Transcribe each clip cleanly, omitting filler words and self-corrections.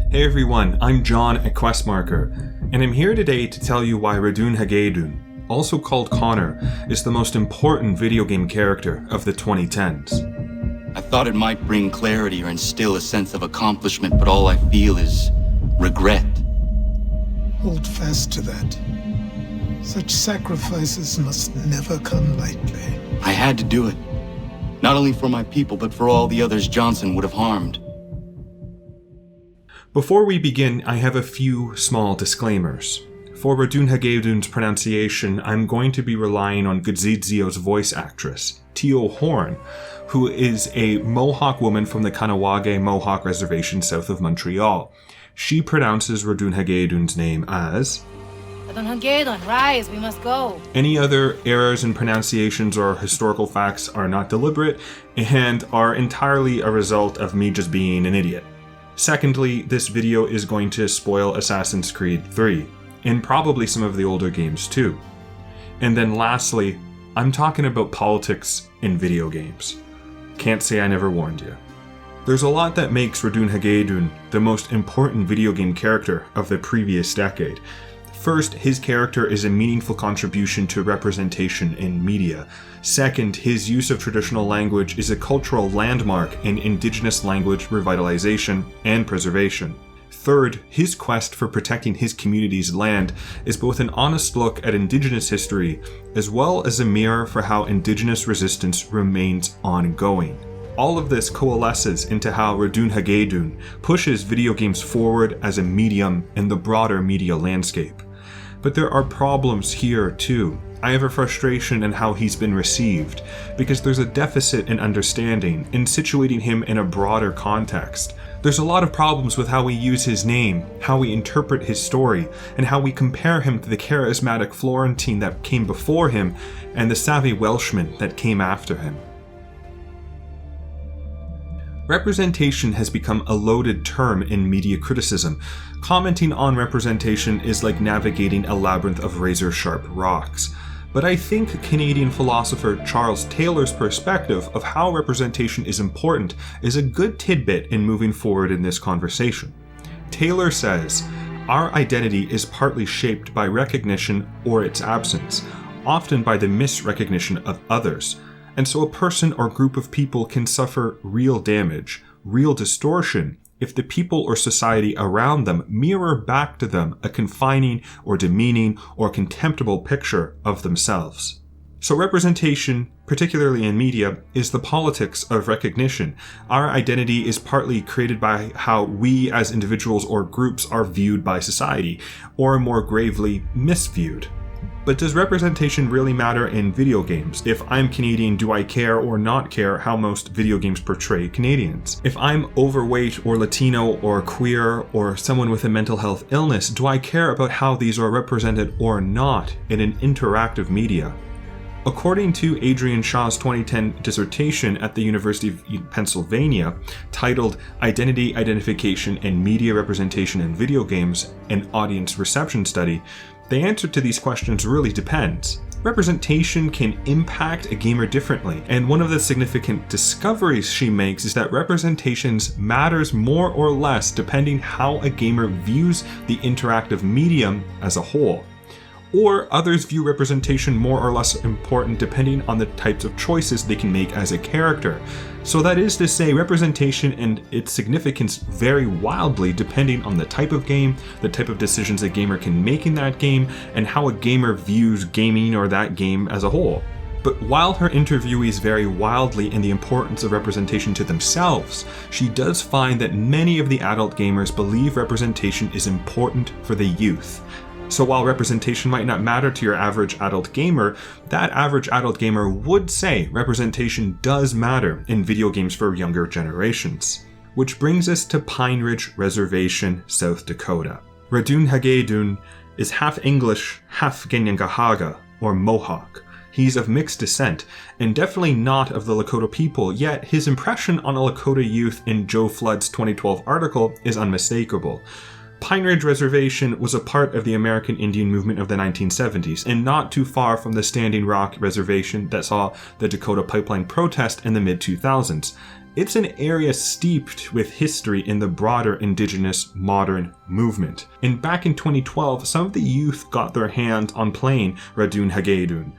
Hey everyone, I'm John at Questmarker, and I'm here today to tell you why Ratohnhaké, also called Connor, is the most important video game character of the 2010s. I thought it might bring clarity or instill a sense of accomplishment, but all I feel is regret. Hold fast to that. Such sacrifices must never come lightly. I had to do it. Not only for my people, but for all the others Johnson would have harmed. Before we begin, I have a few small disclaimers. For Ratohnhaké's pronunciation, I'm going to be relying on Gazizio's voice actress, Tio Horn, who is a Mohawk woman from the Kahnawake Mohawk Reservation south of Montreal. She pronounces Ratohnhaké's name as Ratohnhaké, rise, we must go. Any other errors in pronunciations or historical facts are not deliberate and are entirely a result of me just being an idiot. Secondly, this video is going to spoil Assassin's Creed 3, and probably some of the older games too. And then lastly, I'm talking about politics in video games. Can't say I never warned you. There's a lot that makes Ratohnhaké the most important video game character of the previous decade. First, his character is a meaningful contribution to representation in media. Second, his use of traditional language is a cultural landmark in Indigenous language revitalization and preservation. Third, his quest for protecting his community's land is both an honest look at Indigenous history, as well as a mirror for how Indigenous resistance remains ongoing. All of this coalesces into how Ratohnhaké pushes video games forward as a medium in the broader media landscape. But there are problems here too. I have a frustration in how he's been received, because there's a deficit in understanding in situating him in a broader context. There's a lot of problems with how we use his name, how we interpret his story, and how we compare him to the charismatic Florentine that came before him and the savvy Welshman that came after him. Representation has become a loaded term in media criticism. Commenting on representation is like navigating a labyrinth of razor-sharp rocks. But I think Canadian philosopher Charles Taylor's perspective of how representation is important is a good tidbit in moving forward in this conversation. Taylor says, "Our identity is partly shaped by recognition or its absence, often by the misrecognition of others. And so a person or group of people can suffer real damage, real distortion, if the people or society around them mirror back to them a confining or demeaning or contemptible picture of themselves." So representation, particularly in media, is the politics of recognition. Our identity is partly created by how we as individuals or groups are viewed by society, or more gravely, misviewed. But does representation really matter in video games? If I'm Canadian, do I care or not care how most video games portray Canadians? If I'm overweight or Latino or queer or someone with a mental health illness, do I care about how these are represented or not in an interactive media? According to Adrian Shaw's 2010 dissertation at the University of Pennsylvania, titled Identity, Identification, and Media Representation in Video Games, an Audience Reception Study, the answer to these questions really depends. Representation can impact a gamer differently, and one of the significant discoveries she makes is that representations matters more or less depending how a gamer views the interactive medium as a whole. Or others view representation more or less important depending on the types of choices they can make as a character. So that is to say, representation and its significance vary wildly depending on the type of game, the type of decisions a gamer can make in that game, and how a gamer views gaming or that game as a whole. But while her interviewees vary wildly in the importance of representation to themselves, she does find that many of the adult gamers believe representation is important for the youth. So while representation might not matter to your average adult gamer, that average adult gamer would say representation does matter in video games for younger generations. Which brings us to Pine Ridge Reservation, South Dakota. Ratohnhaké is half English, half Kanien'kehá:ka, or Mohawk. He's of mixed descent, and definitely not of the Lakota people, yet his impression on a Lakota youth in Joe Flood's 2012 article is unmistakable. Pine Ridge Reservation was a part of the American Indian movement of the 1970s, and not too far from the Standing Rock Reservation that saw the Dakota Pipeline protest in the mid-2000s. It's an area steeped with history in the broader Indigenous modern movement. And back in 2012, some of the youth got their hands on playing Ratohnhaké.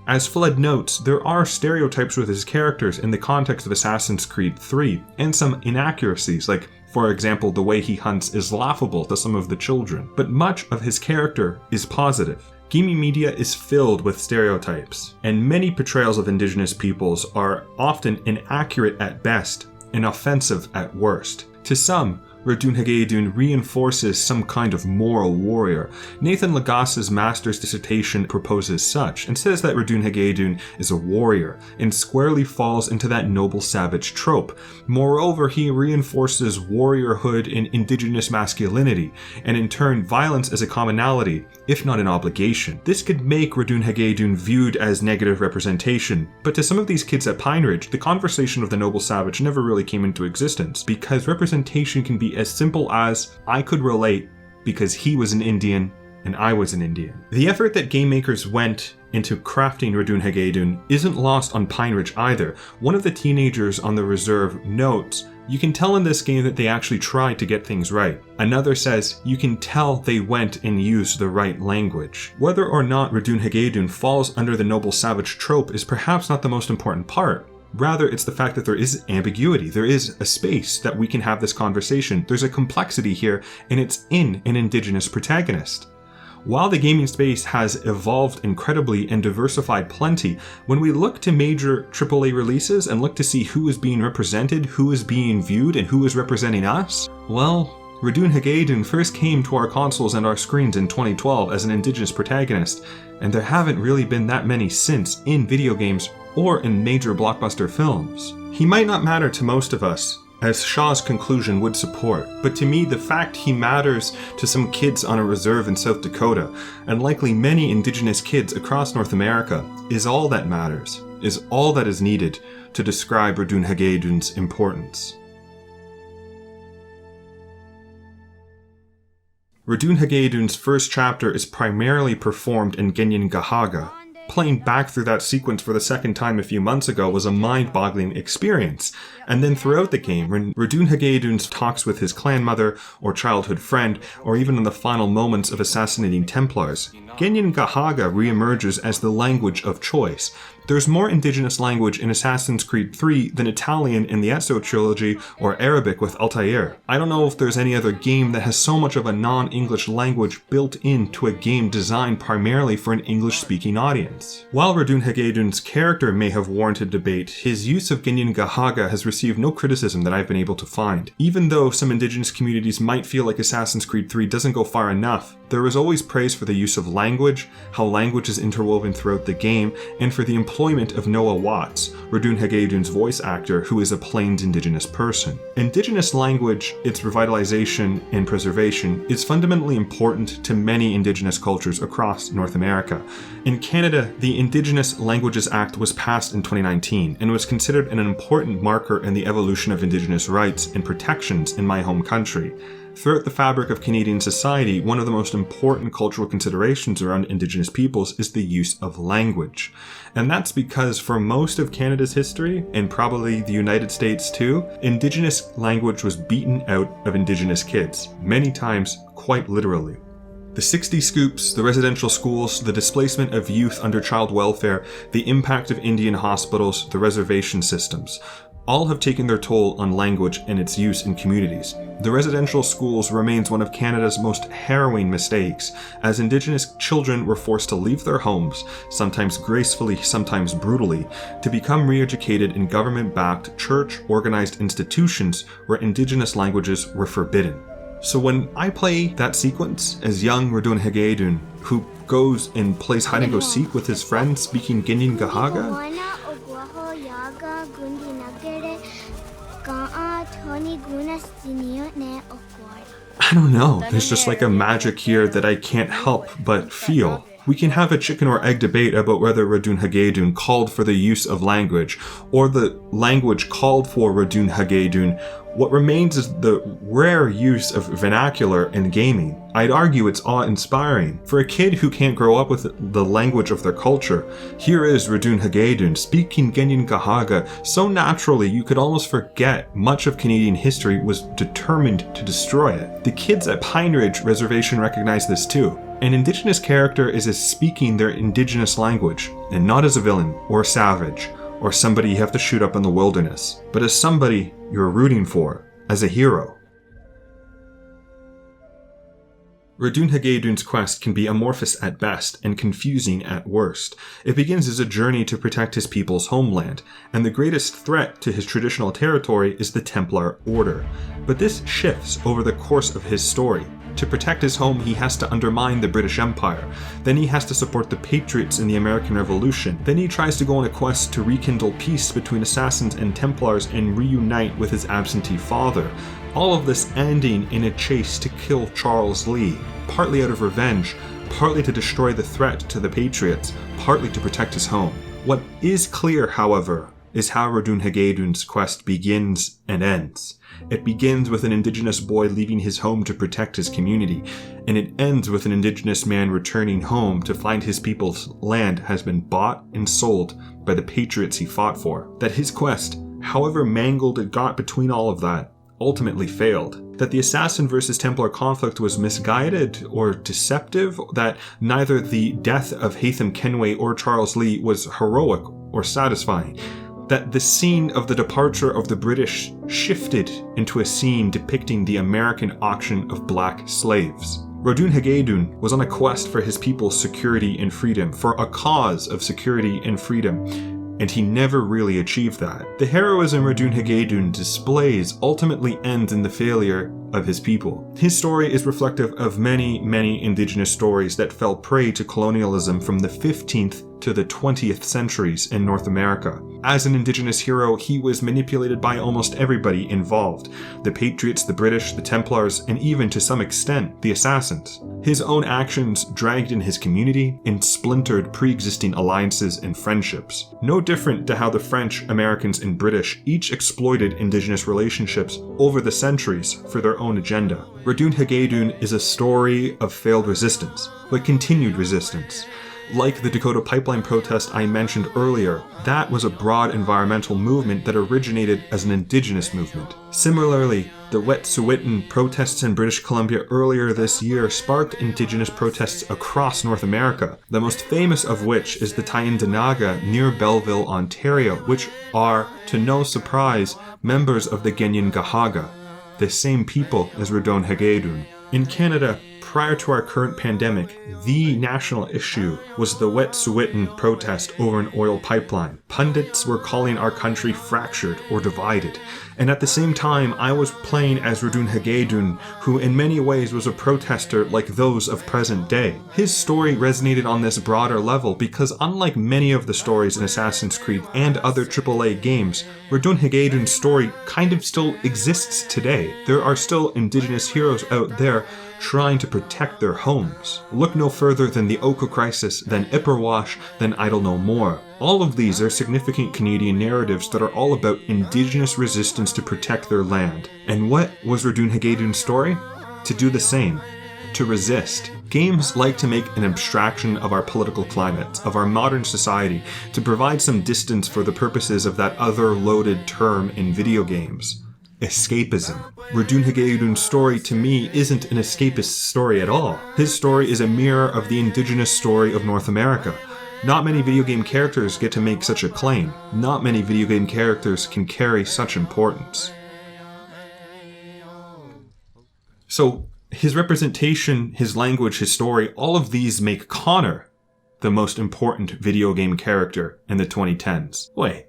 As Flood notes, there are stereotypes with his characters in the context of Assassin's Creed 3, and some inaccuracies, like, for example, the way he hunts is laughable to some of the children. But much of his character is positive. Gaming media is filled with stereotypes, and many portrayals of Indigenous peoples are often inaccurate at best and offensive at worst. To some, Ratohnhaké reinforces some kind of moral warrior. Nathan Lagace's master's dissertation proposes such, and says that Ratohnhaké is a warrior, and squarely falls into that noble savage trope. Moreover, he reinforces warriorhood in Indigenous masculinity, and in turn violence as a commonality, if not an obligation. This could make Ratohnhaké viewed as negative representation, but to some of these kids at Pine Ridge, the conversation of the noble savage never really came into existence, because representation can be as simple as, I could relate because he was an Indian and I was an Indian. The effort that game makers went into crafting Ratohnhaké isn't lost on Pine Ridge either. One of the teenagers on the reserve notes, you can tell in this game that they actually tried to get things right. Another says, you can tell they went and used the right language. Whether or not Ratohnhaké falls under the noble savage trope is perhaps not the most important part. Rather, it's the fact that there is ambiguity. There is a space that we can have this conversation. There's a complexity here, and it's in an Indigenous protagonist. While the gaming space has evolved incredibly and diversified plenty, when we look to major AAA releases and look to see who is being represented, who is being viewed, and who is representing us, well, Ratohnhaké first came to our consoles and our screens in 2012 as an Indigenous protagonist, and there haven't really been that many since in video games or in major blockbuster films. He might not matter to most of us, as Shaw's conclusion would support, but to me the fact he matters to some kids on a reserve in South Dakota, and likely many Indigenous kids across North America, is all that matters, is all that is needed to describe Ratohnhaké's importance. Ratohnhaké's first chapter is primarily performed in Ginian-Gahaga. Playing back through that sequence for the second time a few months ago was a mind-boggling experience. And then throughout the game, when Ratohnhaké talks with his clan mother, or childhood friend, or even in the final moments of assassinating Templars, Ginian-Gahaga reemerges as the language of choice. There's more Indigenous language in Assassin's Creed 3 than Italian in the Ezio trilogy or Arabic with Altair. I don't know if there's any other game that has so much of a non-English language built into a game designed primarily for an English-speaking audience. While Ratohnhaké's character may have warranted debate, his use of Ginian-Gahaga has received no criticism that I've been able to find. Even though some Indigenous communities might feel like Assassin's Creed 3 doesn't go far enough, there is always praise for the use of language, how language is interwoven throughout the game, and for the employment of Noah Watts, Ratohnhaké's voice actor, who is a Plains Indigenous person. Indigenous language, its revitalization and preservation, is fundamentally important to many Indigenous cultures across North America. In Canada, the Indigenous Languages Act was passed in 2019 and was considered an important marker in the evolution of Indigenous rights and protections in my home country. Throughout the fabric of Canadian society, one of the most important cultural considerations around Indigenous peoples is the use of language. And that's because for most of Canada's history, and probably the United States too, Indigenous language was beaten out of Indigenous kids, many times quite literally. The 60 scoops, the residential schools, the displacement of youth under child welfare, the impact of Indian hospitals, the reservation systems, all have taken their toll on language and its use in communities. The residential schools remains one of Canada's most harrowing mistakes, as Indigenous children were forced to leave their homes, sometimes gracefully, sometimes brutally, to become re-educated in government-backed, church-organized institutions where Indigenous languages were forbidden. So when I play that sequence as young Ratohnhaké, who goes and plays hide-and-go-seek with his friends speaking Ginian-Gahaga, I don't know, there's just like a magic here that I can't help but feel. We can have a chicken or egg debate about whether Ratohnhaké called for the use of language, or the language called for Ratohnhaké. What remains is the rare use of vernacular in gaming. I'd argue it's awe-inspiring. For a kid who can't grow up with the language of their culture, here is Ratohnhaké speaking Indigeneity so naturally you could almost forget much of Canadian history was determined to destroy it. The kids at Pine Ridge Reservation recognize this too. An Indigenous character is as speaking their Indigenous language, and not as a villain or a savage, or somebody you have to shoot up in the wilderness, but as somebody you're rooting for, as a hero. Ratohnhaké's quest can be amorphous at best and confusing at worst. It begins as a journey to protect his people's homeland, and the greatest threat to his traditional territory is the Templar Order. But this shifts over the course of his story. To protect his home, he has to undermine the British Empire. Then he has to support the Patriots in the American Revolution. Then he tries to go on a quest to rekindle peace between Assassins and Templars and reunite with his absentee father. All of this ending in a chase to kill Charles Lee, partly out of revenge, partly to destroy the threat to the Patriots, partly to protect his home. What is clear, however, is how Ratohnhaké's quest begins and ends. It begins with an Indigenous boy leaving his home to protect his community, and it ends with an Indigenous man returning home to find his people's land has been bought and sold by the patriots he fought for. That his quest, however mangled it got between all of that, ultimately failed. That the Assassin versus Templar conflict was misguided or deceptive, that neither the death of Haytham Kenway or Charles Lee was heroic or satisfying. That the scene of the departure of the British shifted into a scene depicting the American auction of black slaves. Ratohnhaké was on a quest for his people's security and freedom, for a cause of security and freedom, and he never really achieved that. The heroism Ratohnhaké displays ultimately ends in the failure of his people. His story is reflective of many, many Indigenous stories that fell prey to colonialism from the 15th to the 20th centuries in North America. As an Indigenous hero, he was manipulated by almost everybody involved. The Patriots, the British, the Templars, and even to some extent, the Assassins. His own actions dragged in his community and splintered pre-existing alliances and friendships. No different to how the French, Americans, and British each exploited Indigenous relationships over the centuries for their own agenda. Ratohnhaké is a story of failed resistance, but continued resistance. Like the Dakota Pipeline protest I mentioned earlier, that was a broad environmental movement that originated as an Indigenous movement. Similarly, the Wet'suwet'en protests in British Columbia earlier this year sparked Indigenous protests across North America, the most famous of which is the Tyendinaga near Belleville, Ontario, which are, to no surprise, members of the Kanien'kehá:ka, the same people as Ratohnhaké. In Canada, prior to our current pandemic, the national issue was the Wet'suwet'en protest over an oil pipeline. Pundits were calling our country fractured or divided. And at the same time, I was playing as Ratohnhaké, who in many ways was a protester like those of present day. His story resonated on this broader level because unlike many of the stories in Assassin's Creed and other AAA games, Ratohnhaké's story kind of still exists today. There are still Indigenous heroes out there trying to protect their homes. Look no further than the Oka Crisis, than Ipperwash, than Idle No More. All of these are significant Canadian narratives that are all about Indigenous resistance to protect their land. And what was Ratohnhaké's story? To do the same. To resist. Games like to make an abstraction of our political climate, of our modern society, to provide some distance for the purposes of that other loaded term in video games. Escapism. Ratohnhaké's story to me isn't an escapist story at all. His story is a mirror of the Indigenous story of North America. Not many video game characters get to make such a claim. Not many video game characters can carry such importance. So, his representation, his language, his story, all of these make Connor the most important video game character in the 2010s. Wait,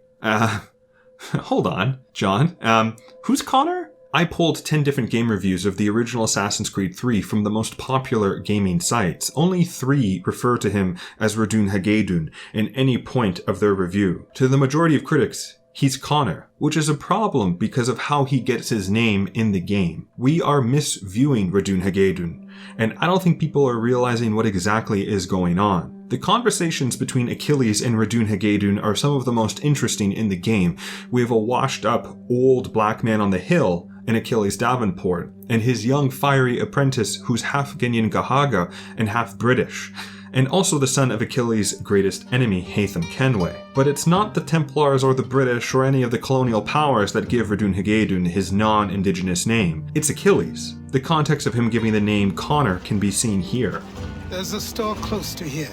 hold on, John. Who's Connor? I pulled 10 different game reviews of the original Assassin's Creed 3 from the most popular gaming sites. Only 3 refer to him as Ratohnhaké in any point of their review. To the majority of critics, He's Connor, which is a problem because of how he gets his name in the game. We are misviewing Ratohnhaké, and I don't think people are realizing what exactly is going on. The conversations between Achilles and Ratohnhaké are some of the most interesting in the game. We have a washed up old black man on the hill in Achilles Davenport, and his young fiery apprentice who's half Ginian-Gahaga and half British, and also the son of Achilles' greatest enemy, Haytham Kenway. But it's not the Templars or the British or any of the colonial powers that give Ratohnhaké his non-Indigenous name. It's Achilles. The context of him giving the name Connor can be seen here. There's a store close to here.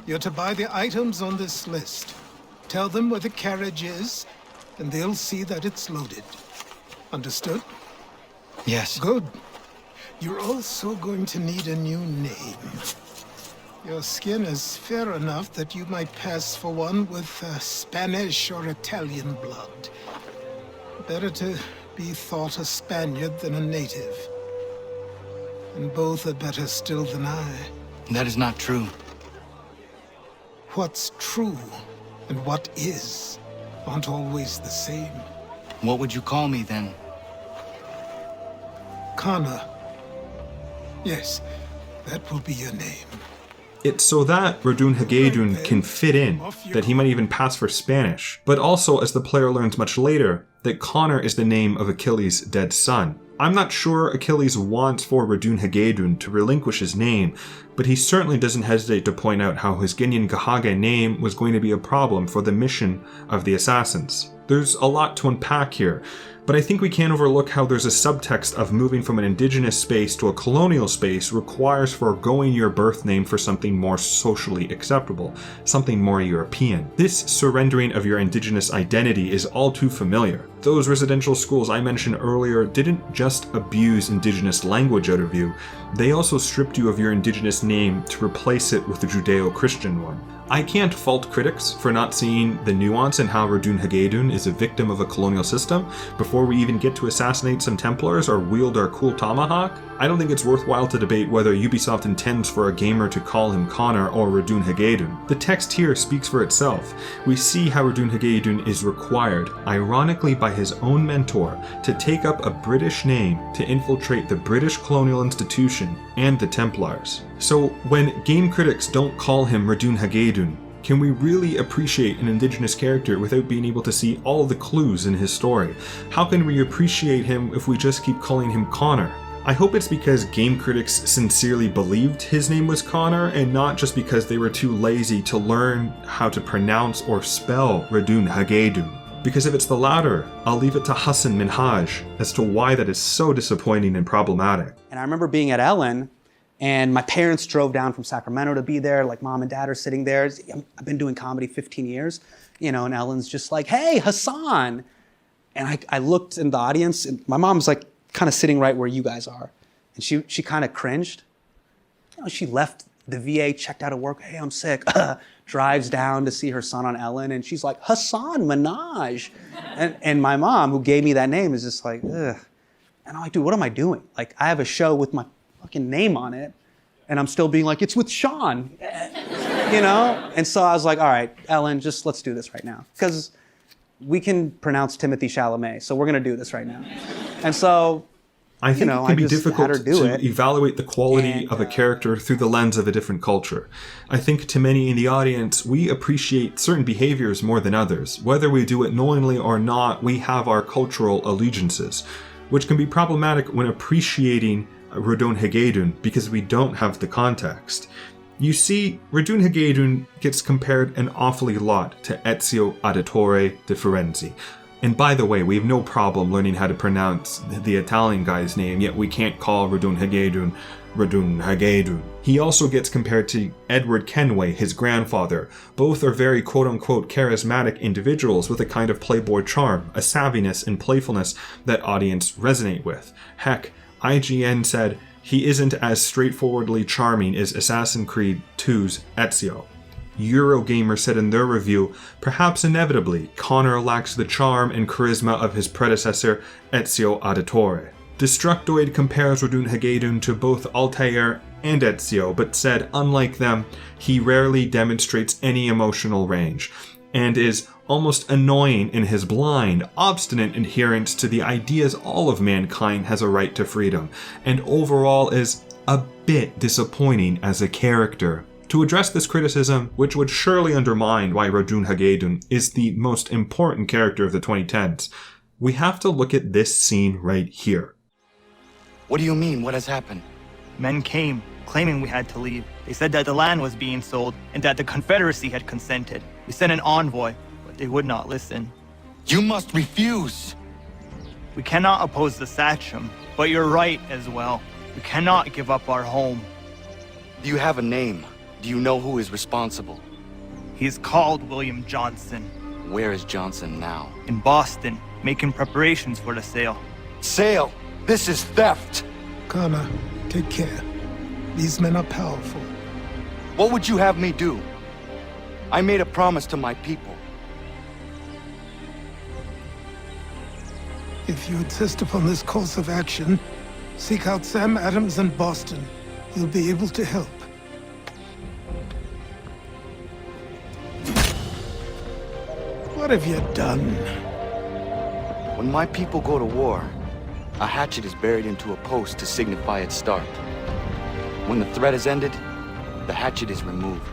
You're to buy the items on this list. Tell them where the carriage is, and they'll see that it's loaded. Understood? Yes. Good. You're also going to need a new name. Your skin is fair enough that you might pass for one with Spanish or Italian blood. Better to be thought a Spaniard than a native. And both are better still than I. That is not true. What's true and what is aren't always the same. What would you call me then? Connor. Yes, that will be your name. It's so that Ratohnhaké can fit in, that he might even pass for Spanish, but also, as the player learns much later, that Connor is the name of Achilles' dead son. I'm not sure Achilles wants for Ratohnhaké to relinquish his name, but he certainly doesn't hesitate to point out how his Ginian-Gahaga name was going to be a problem for the mission of the assassins. There's a lot to unpack here, but I think we can't overlook how there's a subtext of moving from an indigenous space to a colonial space requires foregoing your birth name for something more socially acceptable, something more European. This surrendering of your indigenous identity is all too familiar. Those residential schools I mentioned earlier didn't just abuse indigenous language out of you, they also stripped you of your indigenous name to replace it with a Judeo-Christian one. I can't fault critics for not seeing the nuance in how Ratohnhaké is a victim of a colonial system before we even get to assassinate some Templars or wield our cool tomahawk. I don't think it's worthwhile to debate whether Ubisoft intends for a gamer to call him Connor or Ratohnhaké. The text here speaks for itself. We see how Ratohnhaké is required, ironically by his own mentor, to take up a British name to infiltrate the British colonial institution and the Templars. So when game critics don't call him Ratohnhaké, can we really appreciate an indigenous character without being able to see all the clues in his story? How can we appreciate him if we just keep calling him Connor? I hope it's because game critics sincerely believed his name was Connor and not just because they were too lazy to learn how to pronounce or spell Ratohnhaké. Because if it's the latter, I'll leave it to Hassan Minhaj as to why that is so disappointing and problematic. And I remember being at Ellen, and my parents drove down from Sacramento to be there, like mom and dad are sitting there. I've been doing comedy 15 years, and Ellen's just like, hey, Hassan. And I looked in the audience, and my mom's like kind of sitting right where you guys are. And she kind of cringed. She left the VA, checked out of work, hey, I'm sick. Drives down to see her son on Ellen, and she's like, Hassan Minhaj. And my mom, who gave me that name, is just like, ugh. And I'm like, dude, what am I doing? Like, I have a show with my fucking name on it, and I'm still being like, it's with Sean, And so I was like, all right, Ellen, just let's do this right now. Because we can pronounce Timothy Chalamet, so we're gonna do this right now. And so, I think it can be difficult to it. evaluate the quality of a character through the lens of a different culture. I think to many in the audience, we appreciate certain behaviors more than others. Whether we do it knowingly or not, we have our cultural allegiances, which can be problematic when appreciating Ratohnhaké because we don't have the context. You see, Ratohnhaké gets compared an awfully lot to Ezio Auditore de Firenze. And by the way, we have no problem learning how to pronounce the Italian guy's name, yet we can't call Ratohnhaké Ratohnhaké. He also gets compared to Edward Kenway, his grandfather. Both are very quote-unquote charismatic individuals with a kind of playboy charm, a savviness and playfulness that audience resonate with. Heck, IGN said he isn't as straightforwardly charming as Assassin's Creed 2's Ezio. Eurogamer said in their review, perhaps inevitably, Connor lacks the charm and charisma of his predecessor, Ezio Auditore. Destructoid compares Ratohnhaké to both Altair and Ezio, but said, unlike them, he rarely demonstrates any emotional range. and is almost annoying in his blind, obstinate adherence to the ideas all of mankind has a right to freedom, and overall is a bit disappointing as a character. To address this criticism, which would surely undermine why Ratohnhaké is the most important character of the 2010s, we have to look at this scene right here. What do you mean? What has happened? Men came, claiming we had to leave. They said that the land was being sold and that the Confederacy had consented. We sent an envoy, but they would not listen. You must refuse! We cannot oppose the Sachem, but you're right as well. We cannot give up our home. Do you have a name? Do you know who is responsible? He's called William Johnson. Where is Johnson now? In Boston, making preparations for the sale. Sale! This is theft! Connor, take care. These men are powerful. What would you have me do? I made a promise to my people. If you insist upon this course of action, seek out Sam Adams in Boston. He'll be able to help. What have you done? When my people go to war, a hatchet is buried into a post to signify its start. When the threat is ended, the hatchet is removed.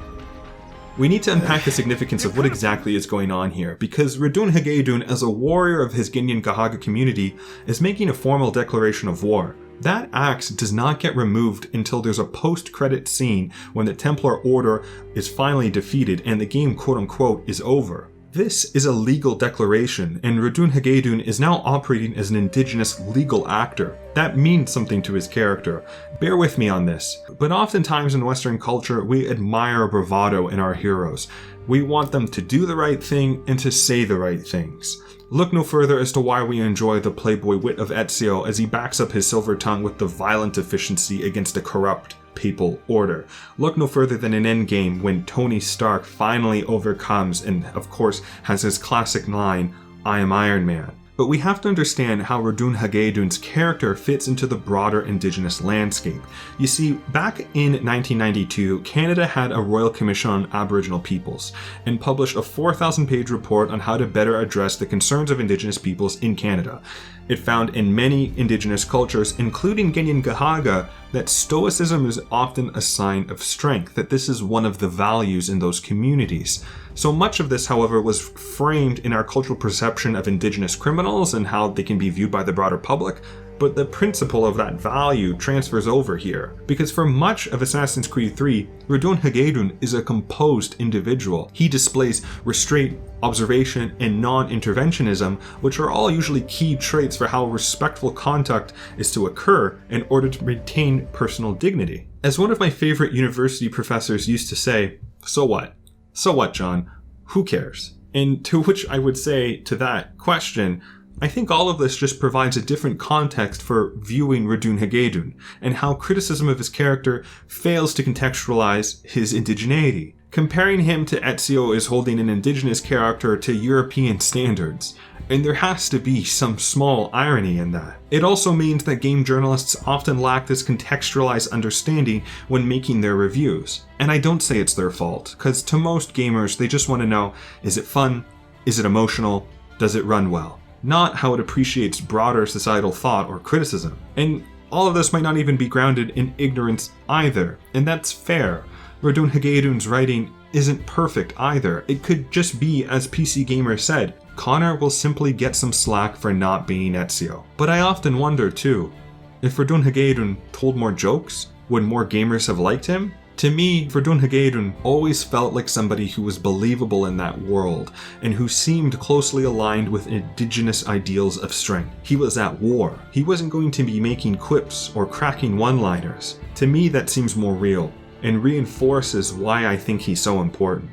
We need to unpack the significance of what exactly is going on here, because Ratohnhaké, as a warrior of his Ginian-Gahaga community, is making a formal declaration of war. That axe does not get removed until there's a post-credit scene when the Templar Order is finally defeated and the game quote-unquote is over. This is a legal declaration, and Ratohnhaké is now operating as an Indigenous legal actor. That means something to his character. Bear with me on this, but oftentimes in Western culture, we admire bravado in our heroes. We want them to do the right thing and to say the right things. Look no further as to why we enjoy the playboy wit of Ezio as he backs up his silver tongue with the violent efficiency against a corrupt papal order. Look no further than in Endgame when Tony Stark finally overcomes and, of course, has his classic line, "I am Iron Man." But we have to understand how Ratohnhaké's character fits into the broader Indigenous landscape. You see, back in 1992, Canada had a Royal Commission on Aboriginal Peoples and published a 4,000-page report on how to better address the concerns of Indigenous peoples in Canada. It found in many Indigenous cultures, including Ginian-Gahaga, that stoicism is often a sign of strength, that this is one of the values in those communities. So much of this, however, was framed in our cultural perception of Indigenous criminals and how they can be viewed by the broader public, but the principle of that value transfers over here. Because for much of Assassin's Creed 3, Ratohnhaké is a composed individual. He displays restraint, observation, and non-interventionism, which are all usually key traits for how respectful conduct is to occur in order to maintain personal dignity. As one of my favorite university professors used to say, "So what? So what, John? Who cares?" And to which I would say to that question, I think all of this just provides a different context for viewing Ratohnhaké and how criticism of his character fails to contextualize his indigeneity. Comparing him to Ezio is holding an Indigenous character to European standards, and there has to be some small irony in that. It also means that game journalists often lack this contextualized understanding when making their reviews. And I don't say it's their fault, because to most gamers they just want to know, is it fun? Is it emotional? Does it run well? Not how it appreciates broader societal thought or criticism. And all of this might not even be grounded in ignorance either, and that's fair. Ratohnhaké's writing isn't perfect either. It could just be, as PC Gamer said, Connor will simply get some slack for not being Ezio. But I often wonder too, if Ratohnhaké told more jokes, would more gamers have liked him? To me, Ratohnhaké always felt like somebody who was believable in that world, and who seemed closely aligned with Indigenous ideals of strength. He was at war. He wasn't going to be making quips or cracking one-liners. To me, that seems more real, and reinforces why I think he's so important.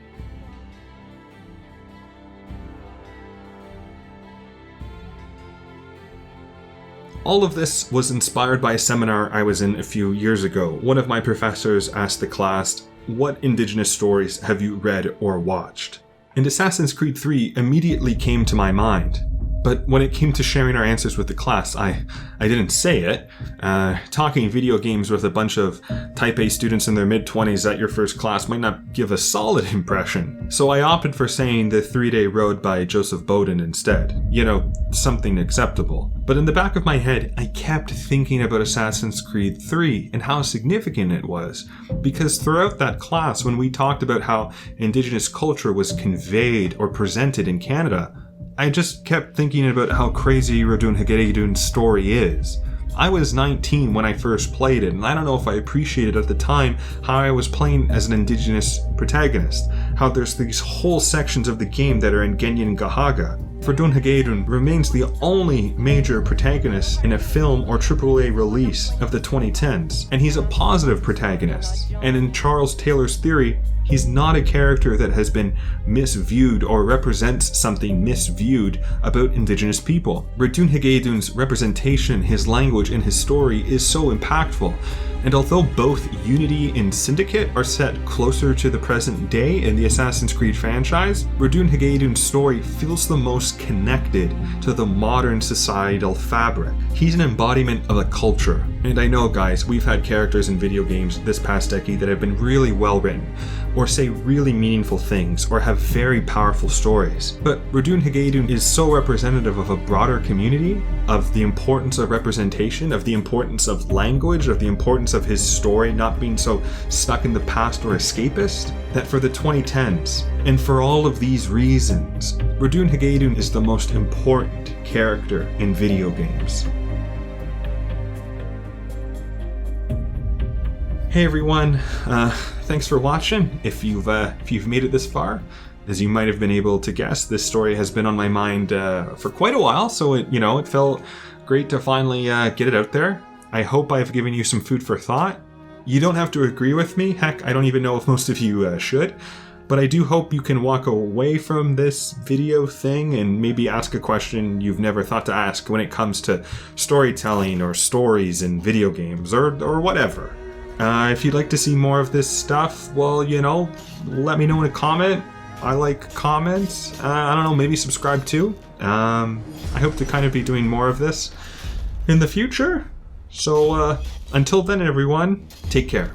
All of this was inspired by a seminar I was in a few years ago. One of my professors asked the class, "What Indigenous stories have you read or watched?" And Assassin's Creed 3 immediately came to my mind. But when it came to sharing our answers with the class, I didn't say it. Talking video games with a bunch of Type A students in their mid-20s at your first class might not give a solid impression. So I opted for saying The 3-Day Road by Joseph Bowden instead. You know, something acceptable. But in the back of my head, I kept thinking about Assassin's Creed 3 and how significant it was. Because throughout that class, when we talked about how Indigenous culture was conveyed or presented in Canada, I just kept thinking about how crazy Ratohnhaké's story is. I was 19 when I first played it, and I don't know if I appreciated at the time how I was playing as an Indigenous protagonist, how there's these whole sections of the game that are in Genyen Gahaga. Ratohnhaké remains the only major protagonist in a film or AAA release of the 2010s, and he's a positive protagonist. And in Charles Taylor's theory, he's not a character that has been misviewed or represents something misviewed about Indigenous people. Ratohnhaké's representation, his language, and his story is so impactful. And although both Unity and Syndicate are set closer to the present day in the Assassin's Creed franchise, Ratohnhaké's story feels the most connected to the modern societal fabric. He's an embodiment of a culture. And I know, guys, we've had characters in video games this past decade that have been really well written, or say really meaningful things, or have very powerful stories. But Ratohnhaké is so representative of a broader community, of the importance of representation, of the importance of language, of the importance of his story not being so stuck in the past or escapist, that for the 2010s, and for all of these reasons, Ratohnhaké is the most important character in video games. Hey everyone, thanks for watching. If you've made it this far, as you might have been able to guess, this story has been on my mind for quite a while, so it felt great to finally get it out there. I hope I've given you some food for thought. You don't have to agree with me. Heck, I don't even know if most of you should. But I do hope you can walk away from this video thing and maybe ask a question you've never thought to ask when it comes to storytelling or stories in video games or whatever. If you'd like to see more of this stuff, well, let me know in a comment. I like comments. I don't know, maybe subscribe too. I hope to kind of be doing more of this in the future. So until then, everyone, take care.